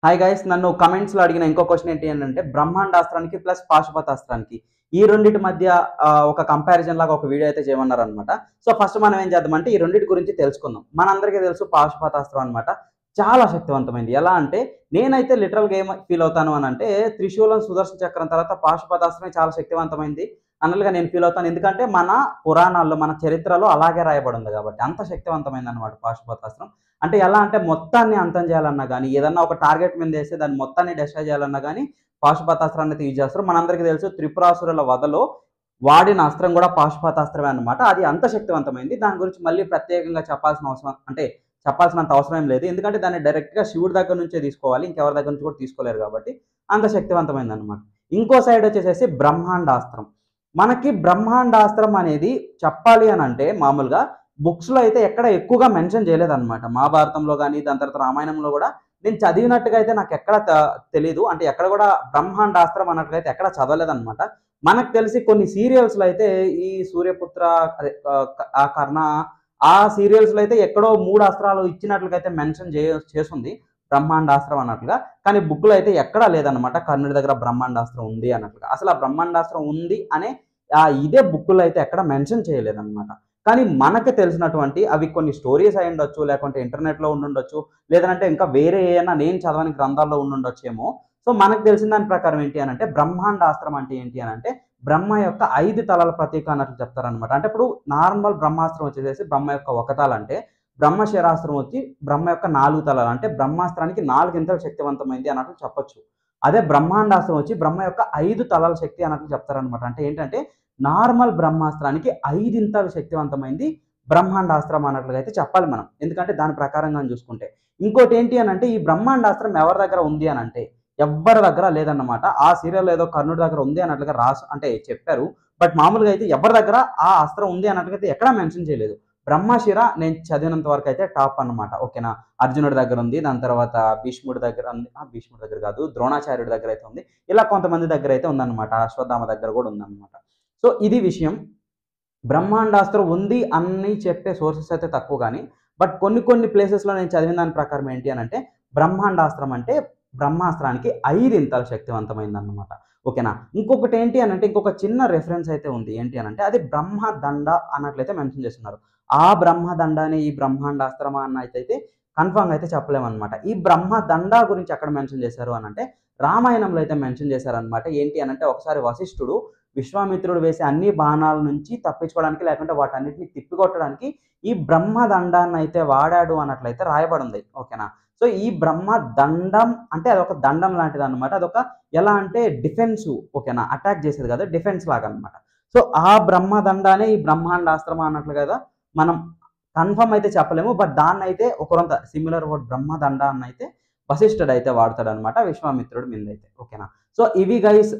Hi guys, నన్ను కమెంట్స్లో అడిగిన ఇంకో క్వశ్చన్ ఏంటి అంటే బ్రహ్మాండాస్త్రానికి ప్లస్ పాశుపతాస్త్రానికి ఈ రెండింటి మధ్య ఒక కంపారిజన్ లాగా ఒక వీడియో అయితే చేయమన్నారు అనమాట. సో ఫస్ట్ మనం ఏం చేద్దామంటే ఈ రెండింటి గురించి తెలుసుకుందాం. మనందరికీ తెలుసు పాశుపతాస్త్రం అనమాట చాలా శక్తివంతమైంది. ఎలా అంటే నేనైతే లిటరల్గా ఏం ఫీల్ అవుతాను అని అంటే త్రిశూలం సుదర్శన చక్రం తర్వాత పాశుపతాస్త్రమే చాలా శక్తివంతమైంది అన్నట్లుగా నేను ఫీల్ అవుతాను. ఎందుకంటే మన పురాణాల్లో మన చరిత్రలో అలాగే రాయబడి ఉంది కాబట్టి అంత శక్తివంతమైంది అనమాట పాశుపతాస్త్రం. అంటే ఎలా అంటే మొత్తాన్ని అంతం చేయాలన్నా కానీ ఏదన్నా ఒక టార్గెట్ మీద వేస్తే దాన్ని మొత్తాన్ని డిస్ట్రాయ్ చేయాలన్నా కానీ పాశుపతాస్త్రాన్ని అయితే యూజ్ చేస్తారు. మనందరికీ తెలుసు త్రిపురాసురుల వధలో వాడిన అస్త్రం కూడా పాశుపతాస్త్రమే అనమాట. అది అంత శక్తివంతమైంది. దాని గురించి మళ్ళీ ప్రత్యేకంగా చెప్పాల్సినంత అవసరం ఏం లేదు. ఎందుకంటే దాన్ని డైరెక్ట్గా శివుడి దగ్గర నుంచే తీసుకోవాలి, ఇంకెవరి దగ్గర నుంచి కూడా తీసుకోలేరు కాబట్టి అంత శక్తివంతమైంది అనమాట. ఇంకో సైడ్ వచ్చేసేసి బ్రహ్మాండాస్త్రం. మనకి బ్రహ్మాండాస్త్రం అనేది చెప్పాలి అని అంటే మామూలుగా బుక్స్లో అయితే ఎక్కడ ఎక్కువగా మెన్షన్ చేయలేదన్నమాట. మహాభారతంలో కానీ దాని తర్వాత రామాయణంలో కూడా నేను చదివినట్టుగా అయితే నాకు ఎక్కడ తెలీదు. అంటే ఎక్కడ కూడా బ్రహ్మాండాస్త్రం అన్నట్టుగా అయితే ఎక్కడ చదవలేదన్నమాట. మనకు తెలిసి కొన్ని సీరియల్స్లో అయితే ఈ సూర్యపుత్ర ఆ కర్ణ ఆ సీరియల్స్లో అయితే ఎక్కడో 3 అస్త్రాలు ఇచ్చినట్లుగా అయితే మెన్షన్ చేస్తుంది బ్రహ్మాండాస్త్రం అన్నట్లుగా. కానీ బుక్లో అయితే ఎక్కడా లేదన్నమాట కర్ణుడి దగ్గర బ్రహ్మాండాస్త్రం ఉంది అన్నట్లుగా. అసలు ఆ బ్రహ్మాండాస్త్రం ఉంది అనే ఇదే బుక్లో అయితే ఎక్కడ మెన్షన్ చేయలేదన్నమాట. కానీ మనకు తెలిసినటువంటి అవి కొన్ని స్టోరీస్ అయి ఉండొచ్చు, లేకుంటే ఇంటర్నెట్లో ఉండుండొచ్చు, లేదంటే ఇంకా వేరే ఏమైనా నేను చదవని గ్రంథాల్లో ఉండుండొచ్చేమో. సో మనకు తెలిసిన దాని ప్రకారం ఏంటి అని అంటే బ్రహ్మాండాస్త్రం అంటే ఏంటి అని అంటే బ్రహ్మ యొక్క 5 తలల ప్రతీక అన్నట్లు చెప్తారనమాట. అంటే ఇప్పుడు నార్మల్ బ్రహ్మాస్త్రం వచ్చేసేసి బ్రహ్మ యొక్క ఒక తల అంటే బ్రహ్మశిరాస్త్రం వచ్చి బ్రహ్మ యొక్క 4 తలలు అంటే బ్రహ్మాస్త్రానికి 4 ఇంతలు శక్తివంతమైంది అన్నట్లు చెప్పొచ్చు. అదే బ్రహ్మాండాస్త్రం వచ్చి బ్రహ్మ యొక్క 5 తలల శక్తి అన్నట్లు చెప్తారనమాట. అంటే ఏంటంటే నార్మల్ బ్రహ్మాస్త్రానికి 5 ఇంతలు శక్తివంతమైంది బ్రహ్మాండాస్త్రం అన్నట్లుగా అయితే చెప్పాలి మనం. ఎందుకంటే దాని ప్రకారంగా చూసుకుంటే ఇంకోటి ఏంటి అని అంటే ఈ బ్రహ్మాండాస్త్రం ఎవరి దగ్గర ఉంది అని అంటే ఎవ్వరి దగ్గర లేదన్నమాట. ఆ సీరియల్ ఏదో కర్ణుడి దగ్గర ఉంది అన్నట్లుగా అంటే చెప్పారు. బట్ మామూలుగా అయితే ఎవరి దగ్గర ఆ అస్త్రం ఉంది అన్నట్లుగా అయితే ఎక్కడా మెన్షన్ చేయలేదు. బ్రహ్మశిర నేను చదివినంత వరకు అయితే టాప్ అన్నమాట. ఓకేనా, అర్జునుడి దగ్గర ఉంది, దాని తర్వాత భీష్ముడి దగ్గర ఉంది, భీష్ముడి దగ్గర కాదు ద్రోణాచార్యుడి దగ్గర అయితే ఉంది, ఇలా కొంతమంది దగ్గర అయితే ఉందన్నమాట, అశ్వత్థామ దగ్గర కూడా ఉందన్నమాట. సో ఇది విషయం. బ్రహ్మాండాస్త్రం ఉంది అని చెప్పే సోర్సెస్ అయితే తక్కువ కానీ బట్ కొన్ని ప్లేసెస్లో నేను చదివిన దాని ప్రకారం ఏంటి అని అంటే బ్రహ్మాండాస్త్రం అంటే బ్రహ్మాస్త్రానికి 5 ఇంతలు శక్తివంతమైంది అన్నమాట. ఓకేనా, ఇంకొకటి ఏంటి అని అంటే ఇంకొక చిన్న రెఫరెన్స్ అయితే ఉంది. ఏంటి అని అంటే అది బ్రహ్మదండ అన్నట్లయితే మెన్షన్ చేస్తున్నారు. ఆ బ్రహ్మదండ అని ఈ బ్రహ్మాండాస్త్రమా అన్నైతే కన్ఫామ్ అయితే చెప్పలేమన్నమాట. ఈ బ్రహ్మదండ గురించి ఎక్కడ మెన్షన్ చేశారు అని అంటే రామాయణంలో అయితే మెన్షన్ చేశారనమాట. ఏంటి అని అంటే ఒకసారి వశిష్ఠుడు విశ్వామిత్రుడు వేసే అన్ని బాణాల నుంచి తప్పించుకోవడానికి లేకుంటే వాటన్నిటిని తిప్పికొట్టడానికి ఈ బ్రహ్మదండాన్ని అయితే వాడాడు అన్నట్లయితే రాయబడి ఉంది. ఓకేనా, సో ఈ బ్రహ్మదండం అంటే అదొక దండం లాంటిది అనమాట. అదొక ఎలా అంటే డిఫెన్స్. ఓకేనా, అటాక్ చేసేది కదా, డిఫెన్స్ లాగా అనమాట. సో ఆ బ్రహ్మదండానే ఈ బ్రహ్మాండాస్త్రం అన్నట్లు కదా మనం కన్ఫర్మ్ అయితే చెప్పలేము. బట్ దాన్ని అయితే ఒకరంత సిమిలర్ వర్డ్ బ్రహ్మదండ అని అయితే వశిష్ఠుడు అయితే వాడతాడు అనమాట విశ్వామిత్రుడు మీద అయితే. ఓకేనా, సో ఇవి గైస్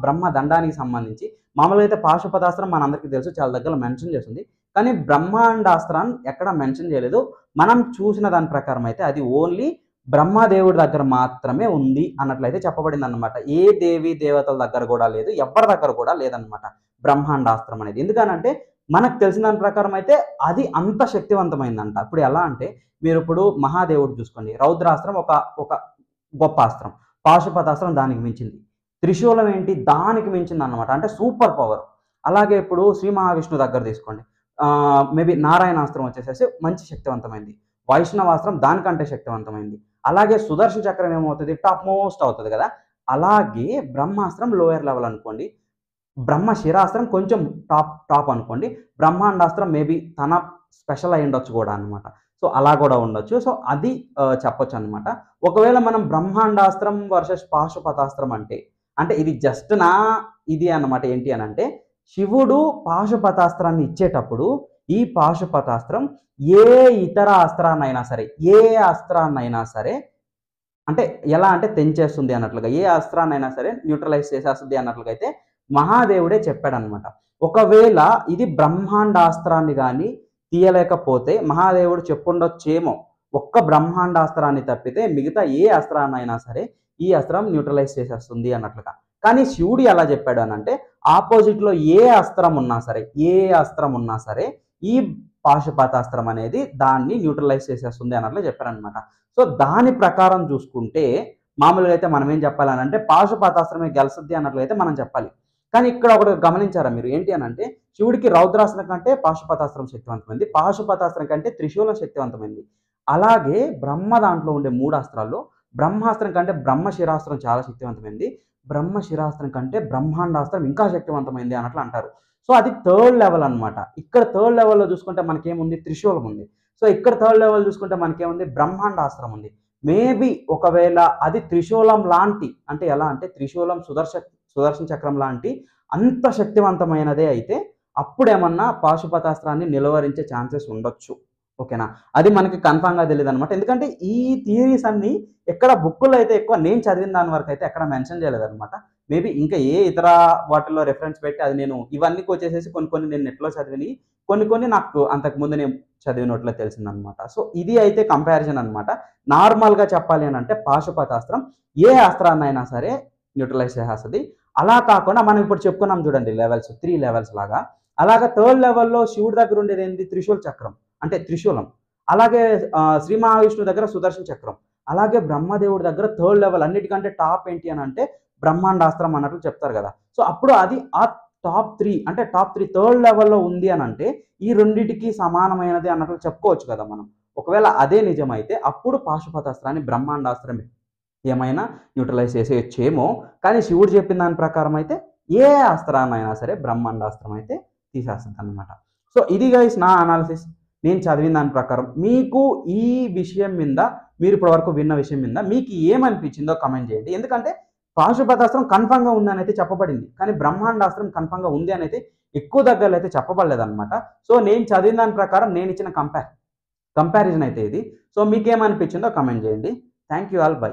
బ్రహ్మదండానికి సంబంధించి. మామూలుగా అయితే పాశుపతాస్త్రం మనందరికీ తెలుసు, చాలా దగ్గర మెన్షన్ చేస్తుంది. కానీ బ్రహ్మాండాస్త్రాన్ని ఎక్కడ మెన్షన్ చేయలేదు. మనం చూసిన దాని ప్రకారం అయితే అది ఓన్లీ బ్రహ్మదేవుడి దగ్గర మాత్రమే ఉంది అన్నట్లయితే చెప్పబడింది అనమాట. ఏ దేవి దేవతల దగ్గర కూడా లేదు, ఎవరి దగ్గర కూడా లేదనమాట బ్రహ్మాండాస్త్రం అనేది. ఎందుకనంటే మనకు తెలిసిన దాని ప్రకారం అయితే అది అంత శక్తివంతమైందంట. ఇప్పుడు ఎలా అంటే మీరు ఇప్పుడు మహాదేవుడు చూసుకోండి, రౌద్రాస్త్రం ఒక గొప్ప అస్త్రం, పాశుపతాస్త్రం దానికి మించింది, త్రిశూలం ఏంటి దానికి మించింది అన్నమాట, అంటే సూపర్ పవర్. అలాగే ఇప్పుడు శ్రీ మహావిష్ణువు దగ్గర తీసుకోండి, మేబీ నారాయణాస్త్రం వచ్చేసేసి మంచి శక్తివంతమైంది, వైష్ణవాస్త్రం దానికంటే శక్తివంతమైంది. అలాగే సుదర్శన చక్రం ఏమవుతుంది, టాప్ మోస్ట్ అవుతుంది కదా. అలాగే బ్రహ్మాస్త్రం లోయర్ లెవెల్ అనుకోండి, బ్రహ్మశిరాస్త్రం కొంచెం టాప్ అనుకోండి, బ్రహ్మాండాస్త్రం మేబీ తన స్పెషల్ అయి ఉండొచ్చు కూడా అనమాట. సో అలా కూడా ఉండొచ్చు. సో అది చెప్పొచ్చు అనమాట. ఒకవేళ మనం బ్రహ్మాండాస్త్రం వర్సెస్ పాశుపతాస్త్రం అంటే ఇది జస్ట్ ఇది అన్నమాట. ఏంటి అని అంటే శివుడు పాశుపతాస్త్రాన్ని ఇచ్చేటప్పుడు ఈ పాశుపతాస్త్రం ఏ ఇతర అస్త్రాన్నైనా సరే, ఏ అస్త్రాన్నైనా సరే అంటే ఎలా అంటే తెంచేస్తుంది అన్నట్లుగా, ఏ అస్త్రాన్నైనా సరే న్యూట్రలైజ్ చేసేస్తుంది అన్నట్లుగా అయితే మహాదేవుడే చెప్పాడనమాట. ఒకవేళ ఇది బ్రహ్మాండాస్త్రాన్ని కానీ తీయలేకపోతే మహాదేవుడు చెప్పుండొచ్చేమో, ఒక్క బ్రహ్మాండాస్త్రాన్ని తప్పితే మిగతా ఏ అస్త్రాన్నైనా సరే ఈ అస్త్రం న్యూట్రలైజ్ చేసేస్తుంది అన్నట్లుగా. కానీ శివుడు ఎలా చెప్పాడు అని అంటే ఆపోజిట్లో ఏ అస్త్రం ఉన్నా సరే ఈ పాశుపతాస్త్రం అనేది దాన్ని న్యూట్రలైజ్ చేసేస్తుంది అన్నట్లు చెప్పారనమాట. సో దాని ప్రకారం చూసుకుంటే మామూలుగా అయితే మనం ఏం చెప్పాలని అంటే పాశుపతాస్త్రమే గెలుస్తుంది అన్నట్లయితే మనం చెప్పాలి. కానీ ఇక్కడ ఒకటి గమనించారా మీరు ఏంటి అని అంటే శివుడికి రౌద్రాస్త్రం కంటే పాశుపతాస్త్రం శక్తివంతమైంది, పాశుపతాస్త్రం కంటే త్రిశూలం శక్తివంతమైంది. అలాగే బ్రహ్మ దాంట్లో ఉండే 3 అస్త్రాల్లో బ్రహ్మాస్త్రం కంటే బ్రహ్మశిరాస్త్రం చాలా శక్తివంతమైంది, బ్రహ్మశిరాస్త్రం కంటే బ్రహ్మాండాస్త్రం ఇంకా శక్తివంతమైంది అన్నట్లు అంటారు. సో అది థర్డ్ లెవెల్ అనమాట. ఇక్కడ థర్డ్ లెవెల్‌లో చూసుకుంటే మనకేముంది త్రిశూలం ఉంది. సో ఇక్కడ థర్డ్ లెవెల్ చూసుకుంటే మనకేముంది బ్రహ్మాండాస్త్రం ఉంది. మేబీ ఒకవేళ అది త్రిశూలం లాంటి అంటే ఎలా అంటే త్రిశూలం సుదర్శన చక్రం లాంటి అంత శక్తివంతమైనదే అయితే అప్పుడేమన్నా పాశుపతాస్త్రాన్ని నిలువరించే ఛాన్సెస్ ఉండొచ్చు. ఓకేనా? అది మనకి కన్ఫర్మ్‌గా తెలీదనమాట. ఎందుకంటే ఈ థియరీస్ అన్నీ ఎక్కడ బుక్కుల్లో అయితే ఎక్కువ నేను చదివిన దాని వరకు అయితే ఎక్కడ మెన్షన్ చేయలేదనమాట. మేబీ ఇంకా ఏ ఇతర వాటిల్లో రిఫరెన్స్ పెట్టి అది నేను ఇవన్నీ వచ్చేసేసి కొన్ని నేను నెట్‌లో చదివినయి, కొన్ని నాకు అంతకుముందు నేను చదివినోట్లో తెలిసిందనమాట. సో ఇది అయితే కంపారిజన్ అనమాట. నార్మల్‌గా చెప్పాలి అనంటే పాశుపతాస్త్రం ఏ అస్త్రాన్నైనా సరే న్యూట్రలైజ్ చేసేస్తది. అలా కాకుండా మనం ఇప్పుడు చెప్పుకున్నాం చూడండి లెవెల్స్ 3 లెవెల్స్ లాగా. అలాగా థర్డ్ లెవెల్‌లో శివుడి దగ్గర ఉండేదేంటి త్రిశూల్ చక్రం అంటే త్రిశూలం. అలాగే శ్రీ మహావిష్ణువు దగ్గర సుదర్శన చక్రం. అలాగే బ్రహ్మదేవుడి దగ్గర థర్డ్ లెవెల్ అన్నిటికంటే టాప్ ఏంటి అనంటే బ్రహ్మాండాస్త్రం అన్నట్లు చెప్తారు కదా. సో అప్పుడు అది ఆ టాప్ 3 అంటే టాప్ 3 థర్డ్ లెవెల్‌లో ఉంది అనంటే ఈ రెండిటికి సమానమైనది అన్నట్లు చెప్పుకోవచ్చు కదా మనం. ఒకవేళ అదే నిజమైతే అప్పుడు పాశుపతాస్త్రాన్ని బ్రహ్మాండాస్త్రమే ఏమైనా న్యూట్రలైజ్ చేసేయచ్చేమో. కానీ శివుడు చెప్పిన దాని ప్రకారం అయితే ఏ అస్త్రాన్నైనా సరే బ్రహ్మాండాస్త్రం అయితే తీసేస్తదనమాట. సో ఇది గైస్ నా అనాలిసిస్. నేను చదివిన దాని ప్రకారం మీకు ఈ విషయం మీద మీరు ఇప్పటివరకు విన్న విషయం మీద మీకు ఏమనిపించిందో కామెంట్ చేయండి. ఎందుకంటే పాశుపతాస్త్రం కన్ఫర్మ్‌గా ఉందని అయితే చెప్పబడింది. కానీ బ్రహ్మాండాస్త్రం కన్ఫర్మ్‌గా ఉంది అని అయితే ఎక్కువ దగ్గరలో అయితే చెప్పబడలేదనమాట. సో నేను చదివిన దాని ప్రకారం నేను ఇచ్చిన కంపారిజన్ అయితే ఇది. సో మీకేమనిపించిందో కామెంట్ చేయండి. Thank you all. బై.